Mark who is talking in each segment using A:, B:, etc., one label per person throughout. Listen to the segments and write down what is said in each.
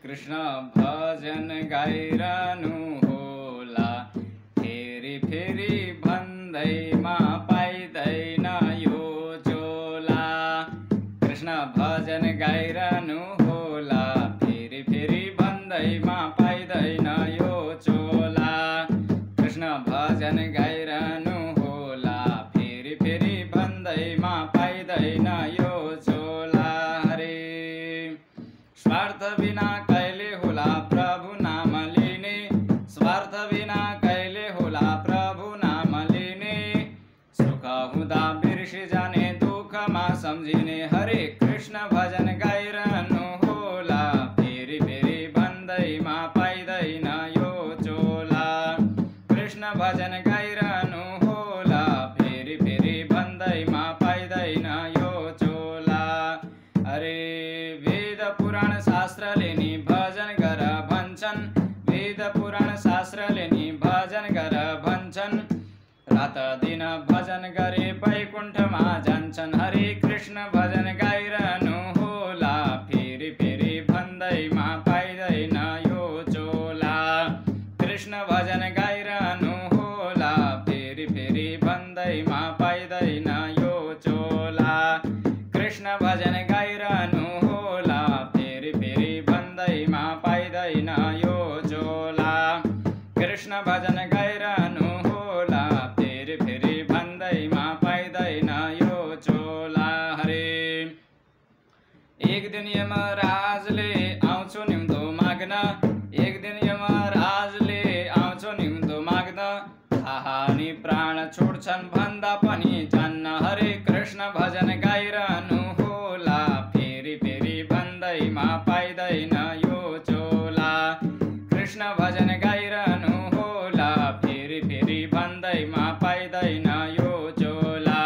A: कृष्ण भजन गाइरहनु होला, फेरि फेरि भन्दैमा पाइँदैन यो झोला। कृष्ण भजन गाइरहनु होला, फेरि फेरि भन्दैमा पाइँदैन यो झोला। कृष्ण भजन गाइरहनु होला, फेरि फेरि भन्दैमा पाइँदैन यो झोला। हरे स्वार्थ बिना कहिले होला प्रभु नाम लिने, स्वार्थ बिना कहिले होला प्रभु नाम लिने। सुख हुँदा बिर्सि जाने, दुःखमा सम्झिने। हरे कृष्ण भजन गाइरहनु होला, फेरि फेरि भन्दैमा पाइँदैन यो झोला। कृष्ण भजन गाइरहनु होला, फेरि फेरि भन्दैमा पाइँदैन यो झोला। अरे वेद पुराण शास्त्रले नि भजन गर भन्छन्, वेद पुराण शास्त्रले नि भजन गर भन्छन्। रात दिन भजन गरे वैकुण्ठमा जान्छन्। हरे कृष्ण भजन गाइरहनु होला, फेरि फेरि भन्दैमा पाइँदैन यो झोला। कृष्ण भजन गाइरहनु होला, फेरि फेरि भन्दैमा पाइँदैन यो झोला। कृष्ण भजन गाइरहनु होला, फेरि फेरि भन्दैमा पाइँदैन यो झोला। कृष्ण भजन गाइरहनु होला, फेरि फेरि भन्दैमा पाइँदैन यो झोला। हरे एक दिन यमराजले आउँछु निम्तो माग्न, एक दिन यमराजले आउँछु निम्तो माग्न। थाहा नि प्राण छुट्छन् भन्दा पनि जान्न। हरे कृष्ण भजन गाइरहनु होला, फेरि फेरि भन्दैमा पाइँदैन यो झोला। कृष्ण भजन गाइरहनु होला, फेरि फेरि भन्दैमा पाइँदैन यो झोला।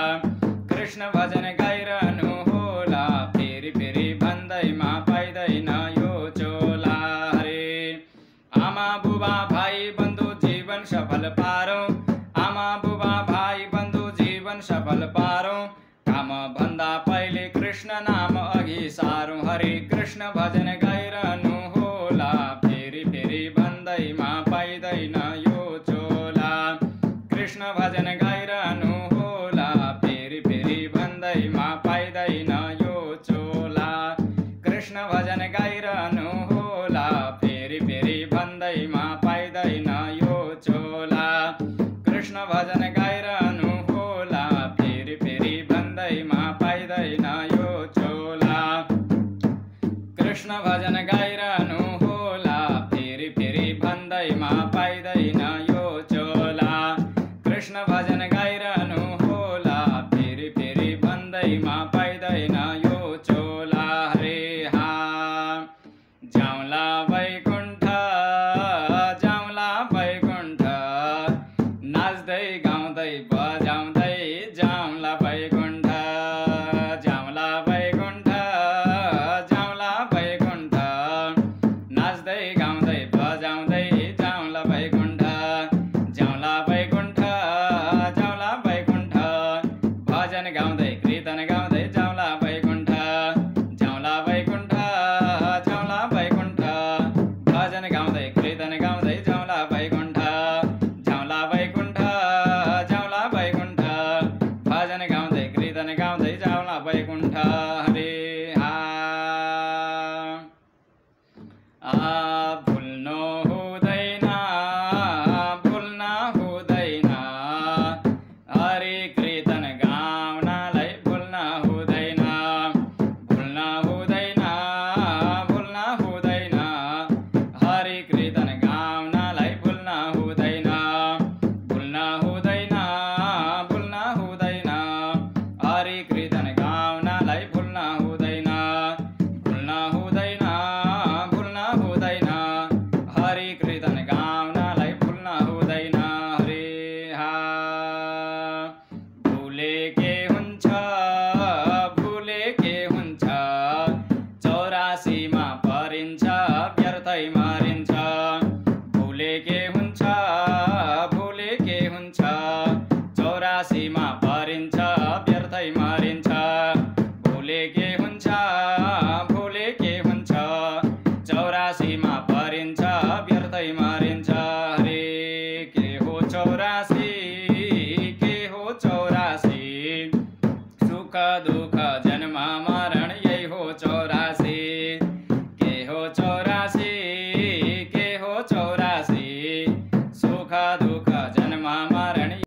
A: कृष्ण भजन गाइरहनु होला, फेरि फेरि भन्दैमा पाइँदैन यो झोला। हरे आमा बुबा भाइ बन्धु जीवन सफल पारौँ, आमा बुबा भाइ बन्धु जीवन सफल पारौँ। काम भन्दा पहिले कृष्ण नाम अघि सारौँ। हरे कृष्ण भजन गाइरहनु होला, फेरि फेरि भन्दैमा पाइँदैन यो झोला। कृष्ण भजन गाइरहनु होला, फेरि फेरि भन्दैमा पाइँदैन यो झोला। कृष्ण भजन गाइरहनु होला, फेरि फेरि भन्दैमा पाइँदैन यो झोला। कृष्ण भजन गाइरहनु होला, फेरि फेरि भन्दैमा पाइँदैन यो झोला। कृष्ण भजन गाइरहनु होला, फेरि फेरि भन्दैमा पाइँदैन यो झोला। कृष्ण भजन गाइरहनु होला, फेरि फेरि भन्दैमा पाइँदैन यो झोला। हरे हा जाउँला वैकुण्ठ, जाउँला वैकुण्ठ, नाच्दै गाउँदै बजाउँदै जाउँला वैकुण्ठ। जाउँला वैकुण्ठ, जाउँला वैकुण्ठ, नाच्दै गाउँदै बजाउँदै जाउँला वैकुण्ठ। जाउँला वैकुण्ठ, जाउँला वैकुण्ठ, भजन गाउँदै कीर्तन गाउँदै जाउँला वैकुण्ठ। जाउँला वैकुण्ठ, जाउँला वैकुण्ठ, भजन गाउँदै कीर्तन गाउँदै जाउँला वैकुण्ठ। जाउँला वैकुण्ठ, जाउँला वैकुण्ठ, भजन गाउँदै कीर्तन गाउँदै जाउँला वैकुण्ठ। हरे भुल्नु हुँदैन, भुल्न हुँदैन, हरे कीर्तन गाउनलाई भुल्न हुँदैन। भुल्न हुँदैन, भुल्न हुँदैन, हरे कीर्तन गाउनलाई भुल्न हुँदैन। भुल्न हुँदैन, भुल्न हुँदैन, हरे कीर्तन गाउनलाई भुल्न हुँदैन। भुल्न हुँदैन, भुल्न हुँदैन, हरे कीर्तन गाउनलाई भुल्न हुँदैन। हरे हा भुले के हुन्छ, भुले के हुन्छ, 84 मा परिन्छ व्यर्थै मरिन्छ। भुले के हुन्छ, भुले के हुन्छ, 84 मा परिन्छ व्यर्थै मरिन्छ। भुले के हुन्छ, भुले के हुन्छ, 84 84 के हो 84 सुख दुःख